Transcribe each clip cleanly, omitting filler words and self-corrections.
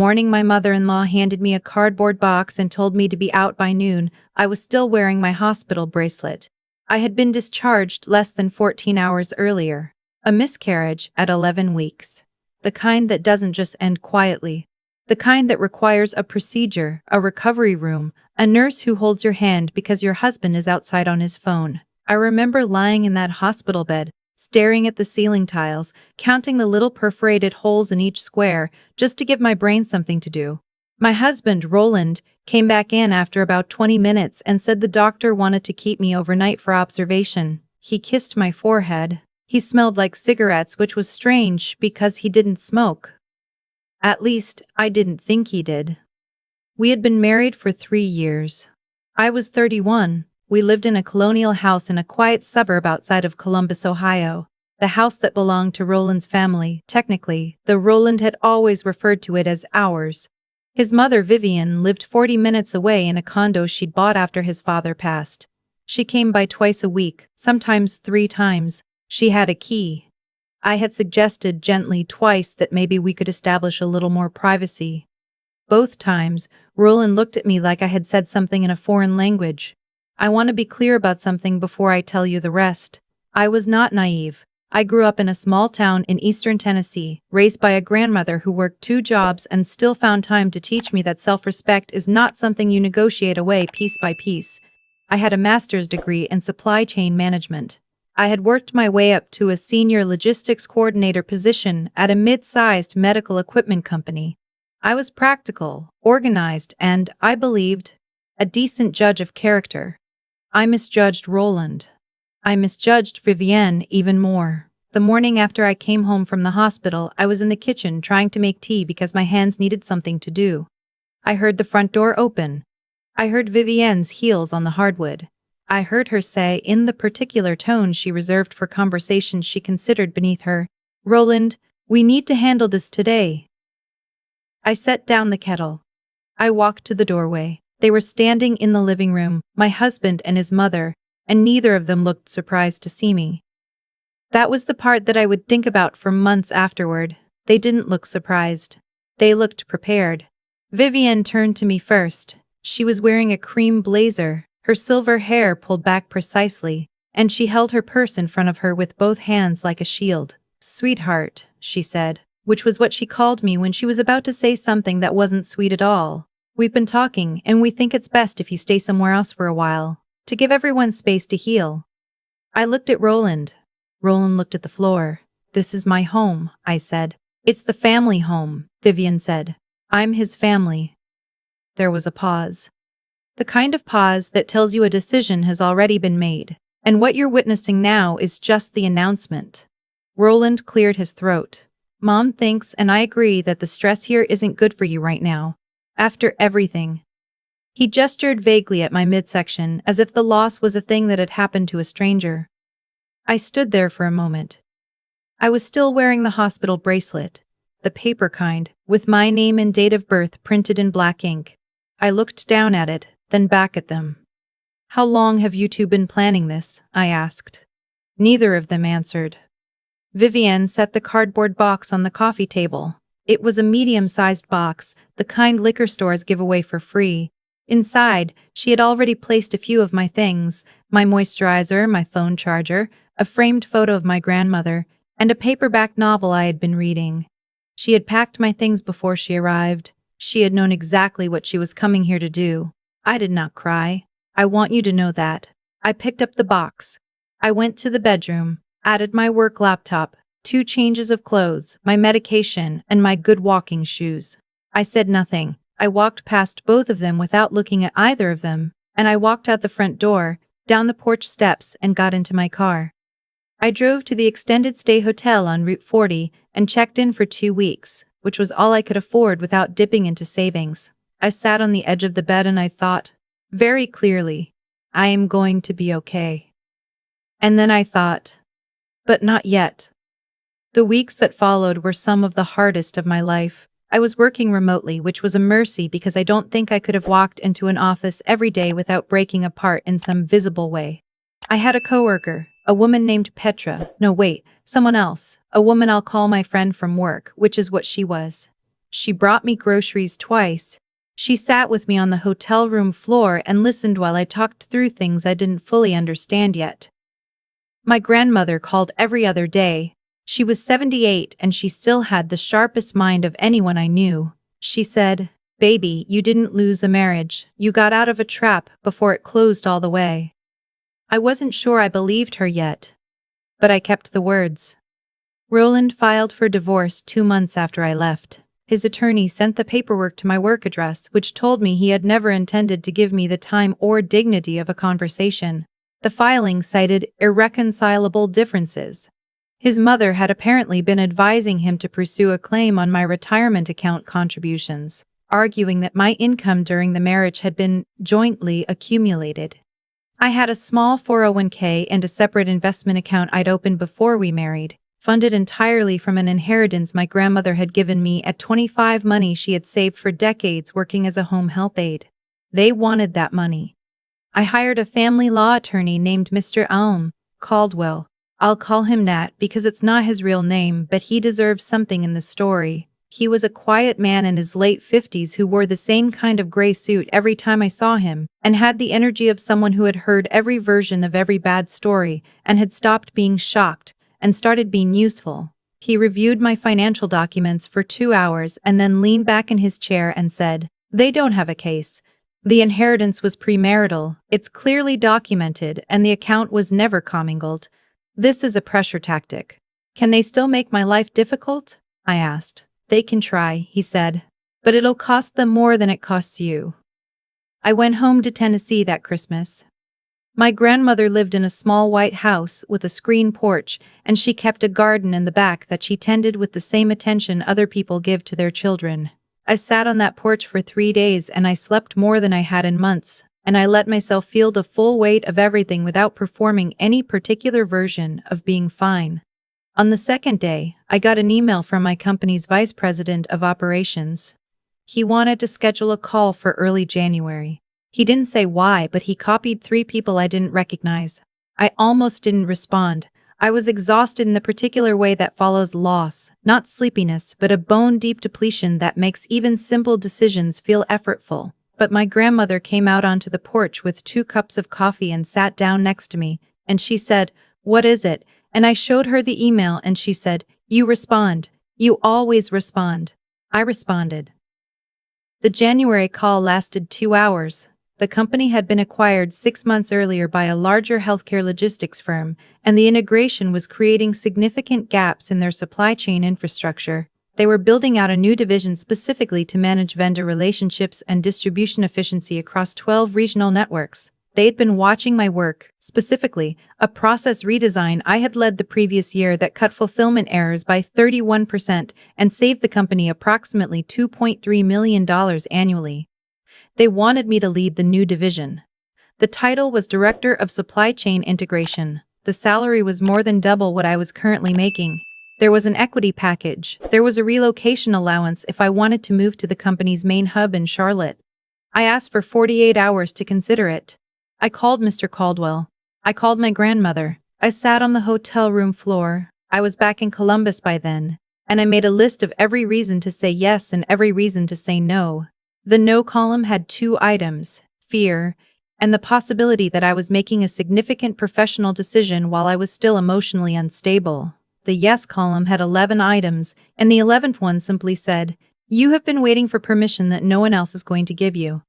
Morning, my mother-in-law handed me a cardboard box and told me to be out by noon. I was still wearing my hospital bracelet. I had been discharged less than 14 hours earlier. A miscarriage at 11 weeks. The kind that doesn't just end quietly. The kind that requires a procedure, a recovery room, a nurse who holds your hand because your husband is outside on his phone. I remember lying in that hospital bed, staring at the ceiling tiles, counting the little perforated holes in each square, just to give my brain something to do. My husband, Roland, came back in after about 20 minutes and said the doctor wanted to keep me overnight for observation. He kissed my forehead. He smelled like cigarettes, which was strange because he didn't smoke. At least, I didn't think he did. We had been married for 3 years. I was 31. We lived in a colonial house in a quiet suburb outside of Columbus, Ohio. The house that belonged to Roland's family, technically, though Roland had always referred to it as ours. His mother, Vivian, lived 40 minutes away in a condo she'd bought after his father passed. She came by twice a week, sometimes 3 times. She had a key. I had suggested gently twice that maybe we could establish a little more privacy. Both times, Roland looked at me like I had said something in a foreign language. I want to be clear about something before I tell you the rest. I was not naive. I grew up in a small town in eastern Tennessee, raised by a grandmother who worked 2 jobs and still found time to teach me that self-respect is not something you negotiate away piece by piece. I had a master's degree in supply chain management. I had worked my way up to a senior logistics coordinator position at a mid-sized medical equipment company. I was practical, organized, and, I believed, a decent judge of character. I misjudged Roland. I misjudged Vivienne even more. The morning after I came home from the hospital, I was in the kitchen trying to make tea because my hands needed something to do. I heard the front door open. I heard Vivienne's heels on the hardwood. I heard her say, in the particular tone she reserved for conversations she considered beneath her, "Roland, we need to handle this today." I set down the kettle. I walked to the doorway. They were standing in the living room, my husband and his mother, and neither of them looked surprised to see me. That was the part that I would think about for months afterward. They didn't look surprised. They looked prepared. Vivienne turned to me first. She was wearing a cream blazer, her silver hair pulled back precisely, and she held her purse in front of her with both hands like a shield. "Sweetheart," she said, which was what she called me when she was about to say something that wasn't sweet at all. "We've been talking, and we think it's best if you stay somewhere else for a while, to give everyone space to heal." I looked at Roland. Roland looked at the floor. "This is my home," I said. "It's the family home," Vivienne said. "I'm his family." There was a pause. The kind of pause that tells you a decision has already been made, and what you're witnessing now is just the announcement. Roland cleared his throat. "Mom thinks and I agree that the stress here isn't good for you right now. After everything." He gestured vaguely at my midsection as if the loss was a thing that had happened to a stranger. I stood there for a moment. I was still wearing the hospital bracelet, the paper kind, with my name and date of birth printed in black ink. I looked down at it, then back at them. "How long have you two been planning this?" I asked. Neither of them answered. Vivienne set the cardboard box on the coffee table. It was a medium-sized box, the kind liquor stores give away for free. Inside, she had already placed a few of my things, my moisturizer, my phone charger, a framed photo of my grandmother, and a paperback novel I had been reading. She had packed my things before she arrived. She had known exactly what she was coming here to do. I did not cry. I want you to know that. I picked up the box. I went to the bedroom, added my work laptop, 2 changes of clothes, my medication, and my good walking shoes. I said nothing. I walked past both of them without looking at either of them, and I walked out the front door, down the porch steps, and got into my car. I drove to the extended stay hotel on Route 40 and checked in for 2 weeks, which was all I could afford without dipping into savings. I sat on the edge of the bed and I thought, very clearly, I am going to be okay. And then I thought, but not yet. The weeks that followed were some of the hardest of my life. I was working remotely, which was a mercy because I don't think I could have walked into an office every day without breaking apart in some visible way. I had a coworker, a woman named Petra. No, wait, someone else. A woman I'll call my friend from work, which is what she was. She brought me groceries twice. She sat with me on the hotel room floor and listened while I talked through things I didn't fully understand yet. My grandmother called every other day. She was 78 and she still had the sharpest mind of anyone I knew. She said, "Baby, you didn't lose a marriage. You got out of a trap before it closed all the way." I wasn't sure I believed her yet, but I kept the words. Roland filed for divorce 2 months after I left. His attorney sent the paperwork to my work address, which told me he had never intended to give me the time or dignity of a conversation. The filing cited irreconcilable differences. His mother had apparently been advising him to pursue a claim on my retirement account contributions, arguing that my income during the marriage had been jointly accumulated. I had a small 401k and a separate investment account I'd opened before we married, funded entirely from an inheritance my grandmother had given me at 25, money she had saved for decades working as a home health aide. They wanted that money. I hired a family law attorney named Mr. Caldwell. I'll call him Nat because it's not his real name, but he deserves something in the story. He was a quiet man in his late 50s who wore the same kind of gray suit every time I saw him, and had the energy of someone who had heard every version of every bad story and had stopped being shocked and started being useful. He reviewed my financial documents for 2 hours and then leaned back in his chair and said, "They don't have a case. The inheritance was premarital, it's clearly documented, and the account was never commingled. This is a pressure tactic. Can they still make my life difficult?" I asked. "They can try," he said, "but it'll cost them more than it costs you." I went home to Tennessee that Christmas. My grandmother lived in a small white house with a screen porch, and she kept a garden in the back that she tended with the same attention other people give to their children. I sat on that porch for 3 days and I slept more than I had in months, and I let myself feel the full weight of everything without performing any particular version of being fine. On the second day, I got an email from my company's vice president of operations. He wanted to schedule a call for early January. He didn't say why, but he copied 3 people I didn't recognize. I almost didn't respond. I was exhausted in the particular way that follows loss, not sleepiness, but a bone-deep depletion that makes even simple decisions feel effortful. But my grandmother came out onto the porch with 2 cups of coffee and sat down next to me, and she said, "What is it?" And I showed her the email and she said, "You respond. You always respond." I responded. The January call lasted 2 hours. The company had been acquired 6 months earlier by a larger healthcare logistics firm, and the integration was creating significant gaps in their supply chain infrastructure. They were building out a new division specifically to manage vendor relationships and distribution efficiency across 12 regional networks. They'd been watching my work, specifically, a process redesign I had led the previous year that cut fulfillment errors by 31% and saved the company approximately $2.3 million annually. They wanted me to lead the new division. The title was Director of Supply Chain Integration. The salary was more than double what I was currently making. There was an equity package. There was a relocation allowance if I wanted to move to the company's main hub in Charlotte. I asked for 48 hours to consider it. I called Mr. Caldwell. I called my grandmother. I sat on the hotel room floor. I was back in Columbus by then, and I made a list of every reason to say yes and every reason to say no. The no column had 2 items, fear, and the possibility that I was making a significant professional decision while I was still emotionally unstable. The yes column had 11 items, and the 11th one simply said, "You have been waiting for permission that no one else is going to give you."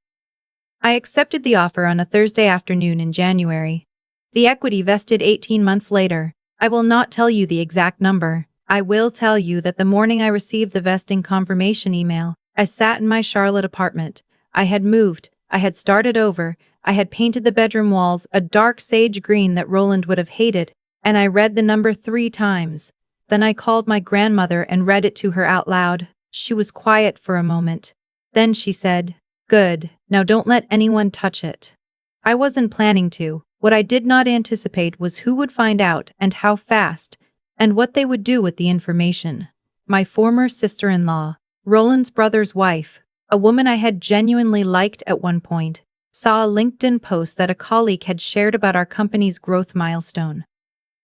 I accepted the offer on a Thursday afternoon in January. The equity vested 18 months later. I will not tell you the exact number. I will tell you that the morning I received the vesting confirmation email, I sat in my Charlotte apartment. I had moved. I had started over. I had painted the bedroom walls a dark sage green that Roland would have hated, and I read the number 3 times. Then I called my grandmother and read it to her out loud. She was quiet for a moment. Then she said, "Good, now don't let anyone touch it." I wasn't planning to. What I did not anticipate was who would find out and how fast, and what they would do with the information. My former sister-in-law, Roland's brother's wife, a woman I had genuinely liked at one point, saw a LinkedIn post that a colleague had shared about our company's growth milestone.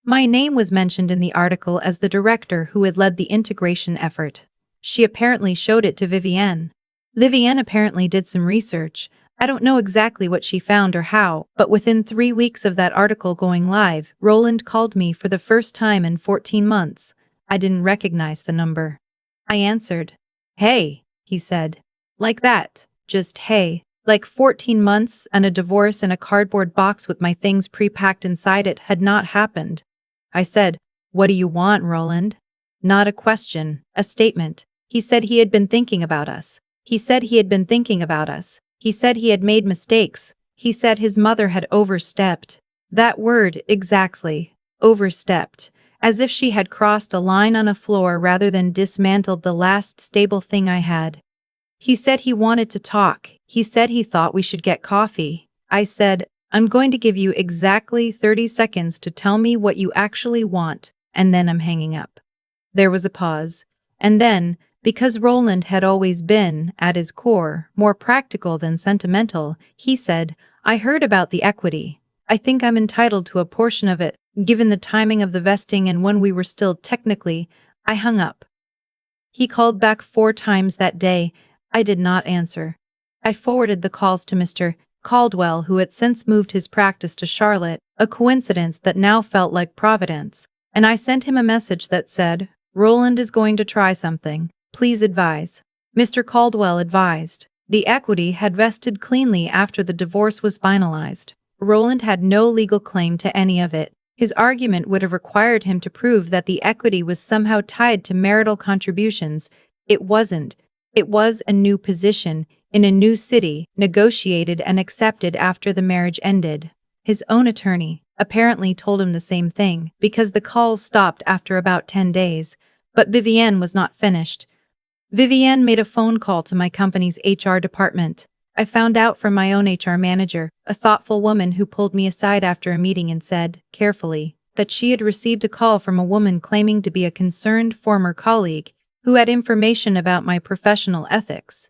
My name was mentioned in the article as the director who had led the integration effort. She apparently showed it to Vivienne. Vivienne apparently did some research. I don't know exactly what she found or how, but within 3 weeks of that article going live, Roland called me for the first time in 14 months. I didn't recognize the number. I answered. Hey, he said. Like that, just hey. Like 14 months and a divorce in a cardboard box with my things pre-packed inside it had not happened. I said, what do you want, Roland? Not a question, a statement. He said he had been thinking about us. He said he had been thinking about us. He said he had made mistakes. He said his mother had overstepped. That word, exactly. Overstepped. As if she had crossed a line on a floor rather than dismantled the last stable thing I had. He said he wanted to talk. He said he thought we should get coffee. I said, I'm going to give you exactly 30 seconds to tell me what you actually want, and then I'm hanging up. There was a pause. And then, because Roland had always been, at his core, more practical than sentimental, he said, I heard about the equity. I think I'm entitled to a portion of it, given the timing of the vesting and when we were still technically. I hung up. He called back 4 times that day. I did not answer. I forwarded the calls to Mr. Caldwell, who had since moved his practice to Charlotte, a coincidence that now felt like providence, and I sent him a message that said, Roland is going to try something. Please advise. Mr. Caldwell advised. The equity had vested cleanly after the divorce was finalized. Roland had no legal claim to any of it. His argument would have required him to prove that the equity was somehow tied to marital contributions. It wasn't. It was a new position, in a new city, negotiated and accepted after the marriage ended. His own attorney apparently told him the same thing, because the calls stopped after about 10 days. But Vivienne was not finished. Vivienne made a phone call to my company's HR department. I found out from my own HR manager, a thoughtful woman who pulled me aside after a meeting and said, carefully, that she had received a call from a woman claiming to be a concerned former colleague who had information about my professional ethics.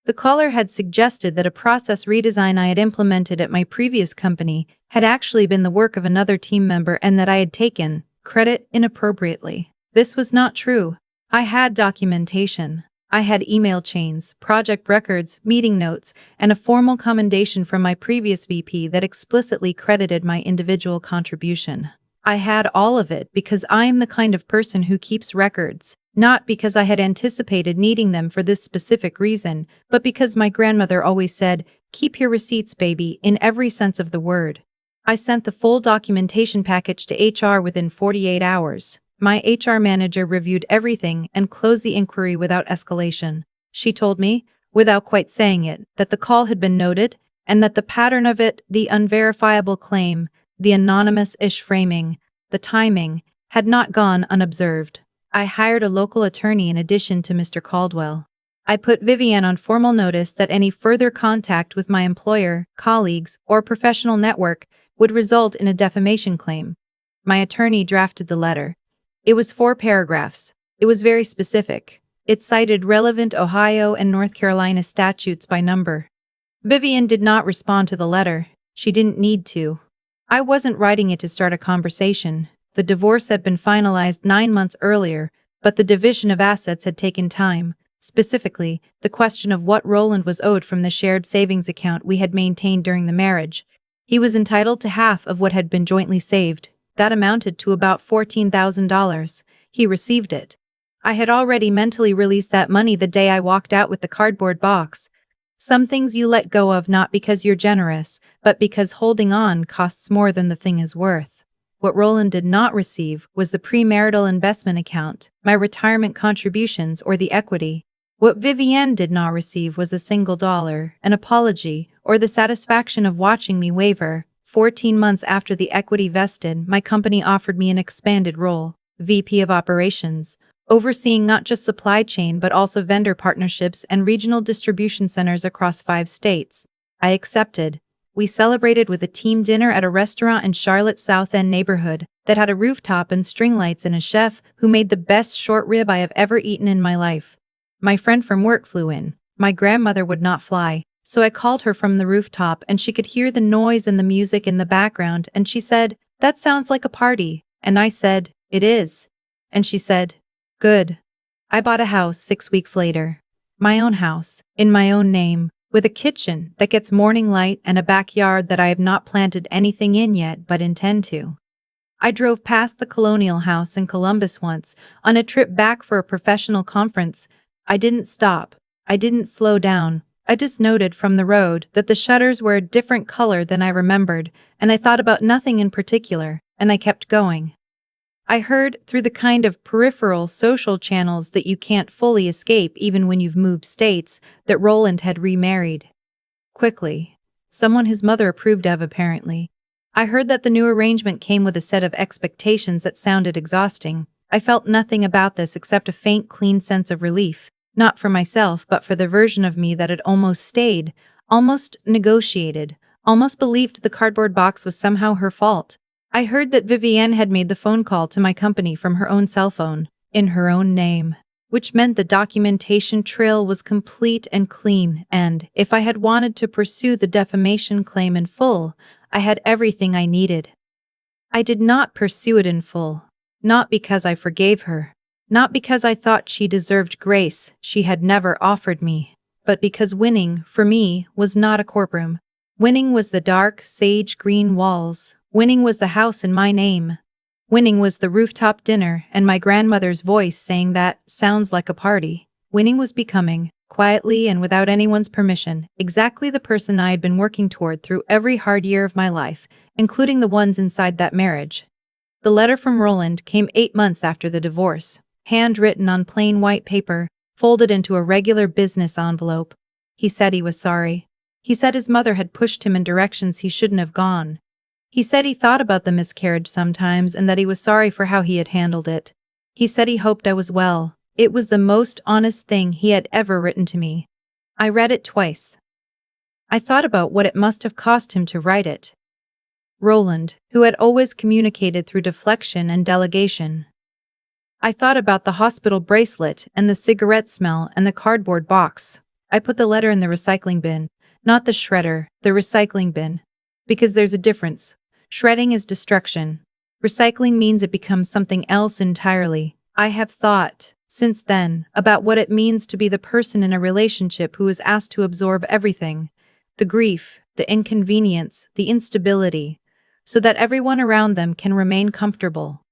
The caller had suggested that a process redesign I had implemented at my previous company had actually been the work of another team member and that I had taken credit inappropriately. This was not true. I had documentation. I had email chains, project records, meeting notes, and a formal commendation from my previous VP that explicitly credited my individual contribution. I had all of it because I am the kind of person who keeps records, not because I had anticipated needing them for this specific reason, but because my grandmother always said, keep your receipts, baby, in every sense of the word. I sent the full documentation package to HR within 48 hours. My HR manager reviewed everything and closed the inquiry without escalation. She told me, without quite saying it, that the call had been noted, and that the pattern of it, the unverifiable claim, the anonymous-ish framing, the timing, had not gone unobserved. I hired a local attorney in addition to Mr. Caldwell. I put Vivienne on formal notice that any further contact with my employer, colleagues, or professional network would result in a defamation claim. My attorney drafted the letter. It was 4 paragraphs. It was very specific. It cited relevant Ohio and North Carolina statutes by number. Vivienne did not respond to the letter. She didn't need to. I wasn't writing it to start a conversation. The divorce had been finalized 9 months earlier, but the division of assets had taken time. Specifically, the question of what Roland was owed from the shared savings account we had maintained during the marriage. He was entitled to half of what had been jointly saved. That amounted to about $14,000. He received it. I had already mentally released that money the day I walked out with the cardboard box. Some things you let go of not because you're generous, but because holding on costs more than the thing is worth. What Roland did not receive was the premarital investment account, my retirement contributions, or the equity. What Vivienne did not receive was a single dollar, an apology, or the satisfaction of watching me waver. 14 months after the equity vested, my company offered me an expanded role, VP of Operations, overseeing not just supply chain but also vendor partnerships and regional distribution centers across 5 states. I accepted. We celebrated with a team dinner at a restaurant in Charlotte's South End neighborhood that had a rooftop and string lights and a chef who made the best short rib I have ever eaten in my life. My friend from work flew in. My grandmother would not fly, so I called her from the rooftop and she could hear the noise and the music in the background and she said, "That sounds like a party." And I said, "It is." And she said, "Good." I bought a house 6 weeks later. My own house, in my own name, with a kitchen that gets morning light and a backyard that I have not planted anything in yet but intend to. I drove past the Colonial House in Columbus once, on a trip back for a professional conference. I didn't stop. I didn't slow down. I just noted from the road that the shutters were a different color than I remembered, and I thought about nothing in particular, and I kept going. I heard, through the kind of peripheral social channels that you can't fully escape even when you've moved states, that Roland had remarried. Quickly. Someone his mother approved of, apparently. I heard that the new arrangement came with a set of expectations that sounded exhausting. I felt nothing about this except a faint, clean sense of relief, not for myself but for the version of me that had almost stayed, almost negotiated, almost believed the cardboard box was somehow her fault. I heard that Vivienne had made the phone call to my company from her own cell phone, in her own name, which meant the documentation trail was complete and clean, and, if I had wanted to pursue the defamation claim in full, I had everything I needed. I did not pursue it in full, not because I forgave her, not because I thought she deserved grace she had never offered me, but because winning, for me, was not a courtroom. Winning was the dark, sage-green walls. Winning was the house in my name. Winning was the rooftop dinner and my grandmother's voice saying that sounds like a party. Winning was becoming, quietly and without anyone's permission, exactly the person I had been working toward through every hard year of my life, including the ones inside that marriage. The letter from Roland came 8 months after the divorce, handwritten on plain white paper, folded into a regular business envelope. He said he was sorry. He said his mother had pushed him in directions he shouldn't have gone. He said he thought about the miscarriage sometimes and that he was sorry for how he had handled it. He said he hoped I was well. It was the most honest thing he had ever written to me. I read it twice. I thought about what it must have cost him to write it. Roland, who had always communicated through deflection and delegation. I thought about the hospital bracelet and the cigarette smell and the cardboard box. I put the letter in the recycling bin, not the shredder, the recycling bin. Because there's a difference. Shredding is destruction. Recycling means it becomes something else entirely. I have thought, since then, about what it means to be the person in a relationship who is asked to absorb everything. The grief, the inconvenience, the instability, so that everyone around them can remain comfortable.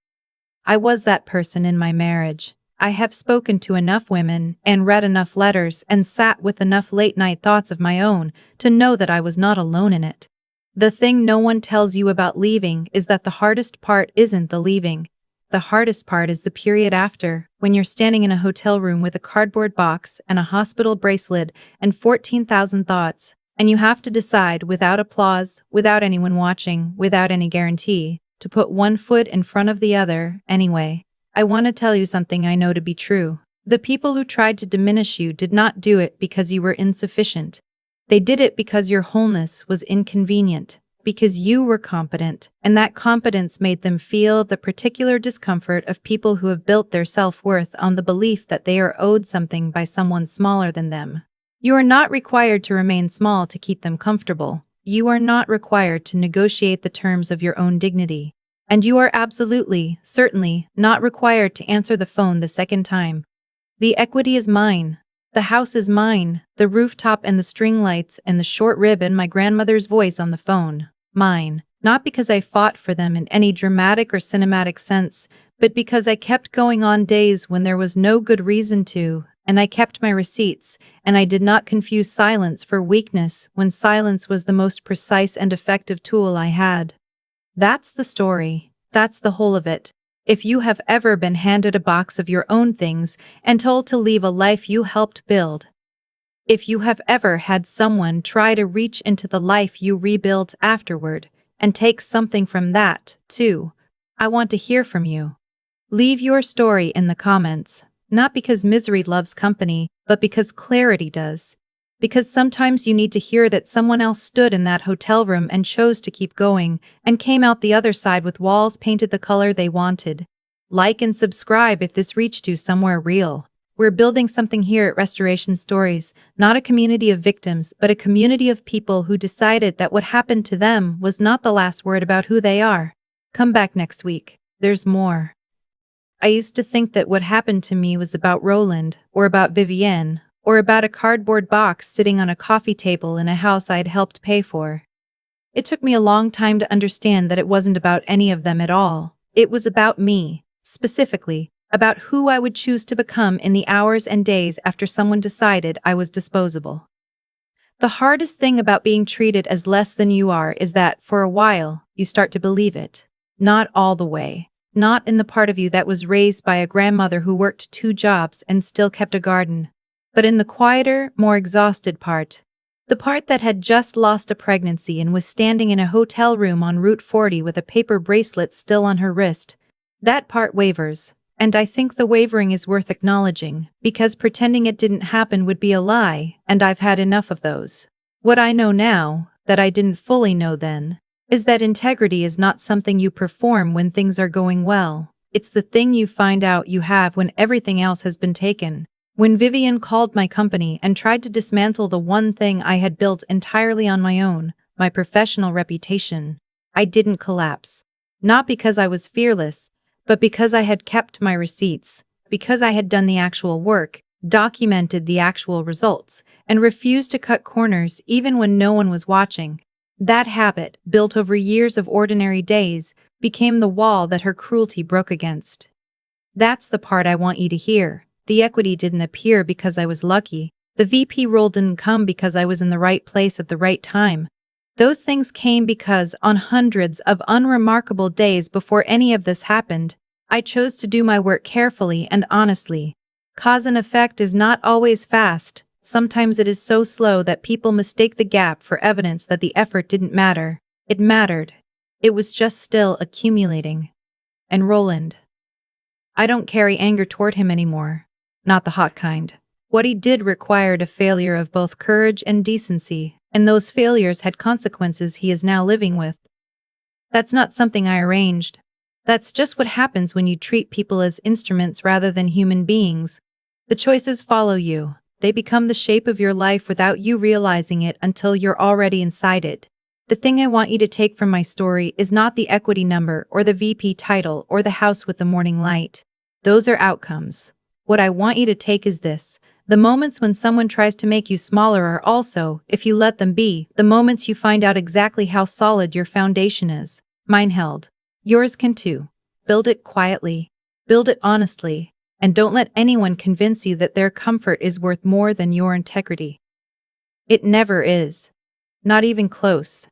I was that person in my marriage. I have spoken to enough women, and read enough letters, and sat with enough late-night thoughts of my own, to know that I was not alone in it. The thing no one tells you about leaving is that the hardest part isn't the leaving. The hardest part is the period after, when you're standing in a hotel room with a cardboard box and a hospital bracelet and 14,000 thoughts, and you have to decide without applause, without anyone watching, without any guarantee, to put one foot in front of the other, anyway. I want to tell you something I know to be true. The people who tried to diminish you did not do it because you were insufficient. They did it because your wholeness was inconvenient, because you were competent, and that competence made them feel the particular discomfort of people who have built their self-worth on the belief that they are owed something by someone smaller than them. You are not required to remain small to keep them comfortable. You are not required to negotiate the terms of your own dignity. And you are absolutely, certainly, not required to answer the phone the second time. The equity is mine. The house is mine, the rooftop and the string lights and the short rib and my grandmother's voice on the phone. Mine, not because I fought for them in any dramatic or cinematic sense, but because I kept going on days when there was no good reason to, and I kept my receipts, and I did not confuse silence for weakness when silence was the most precise and effective tool I had. That's the story. That's the whole of it. If you have ever been handed a box of your own things and told to leave a life you helped build, if you have ever had someone try to reach into the life you rebuilt afterward and take something from that, too, I want to hear from you. Leave your story in the comments, not because misery loves company, but because clarity does. Because sometimes you need to hear that someone else stood in that hotel room and chose to keep going, and came out the other side with walls painted the color they wanted. Like and subscribe if this reached you somewhere real. We're building something here at Restoration Stories, not a community of victims, but a community of people who decided that what happened to them was not the last word about who they are. Come back next week. There's more. I used to think that what happened to me was about Roland, or about Vivienne, or about a cardboard box sitting on a coffee table in a house I'd helped pay for. It took me a long time to understand that it wasn't about any of them at all. It was about me, specifically, about who I would choose to become in the hours and days after someone decided I was disposable. The hardest thing about being treated as less than you are is that, for a while, you start to believe it. Not all the way. Not in the part of you that was raised by a grandmother who worked 2 jobs and still kept a garden. But in the quieter, more exhausted part. The part that had just lost a pregnancy and was standing in a hotel room on Route 40 with a paper bracelet still on her wrist. That part wavers. And I think the wavering is worth acknowledging, because pretending it didn't happen would be a lie, and I've had enough of those. What I know now, that I didn't fully know then, is that integrity is not something you perform when things are going well. It's the thing you find out you have when everything else has been taken. When Vivian called my company and tried to dismantle the one thing I had built entirely on my own, my professional reputation, I didn't collapse. Not because I was fearless, but because I had kept my receipts, because I had done the actual work, documented the actual results, and refused to cut corners even when no one was watching. That habit, built over years of ordinary days, became the wall that her cruelty broke against. That's the part I want you to hear. The equity didn't appear because I was lucky. The VP role didn't come because I was in the right place at the right time. Those things came because, on hundreds of unremarkable days before any of this happened, I chose to do my work carefully and honestly. Cause and effect is not always fast. Sometimes it is so slow that people mistake the gap for evidence that the effort didn't matter. It mattered. It was just still accumulating. And Roland. I don't carry anger toward him anymore. Not the hot kind. What he did required a failure of both courage and decency, and those failures had consequences he is now living with. That's not something I arranged. That's just what happens when you treat people as instruments rather than human beings. The choices follow you. They become the shape of your life without you realizing it until you're already inside it. The thing I want you to take from my story is not the equity number or the VP title or the house with the morning light. Those are outcomes. What I want you to take is this. The moments when someone tries to make you smaller are also, if you let them be, the moments you find out exactly how solid your foundation is. Mine held. Yours can too. Build it quietly. Build it honestly. And don't let anyone convince you that their comfort is worth more than your integrity. It never is. Not even close.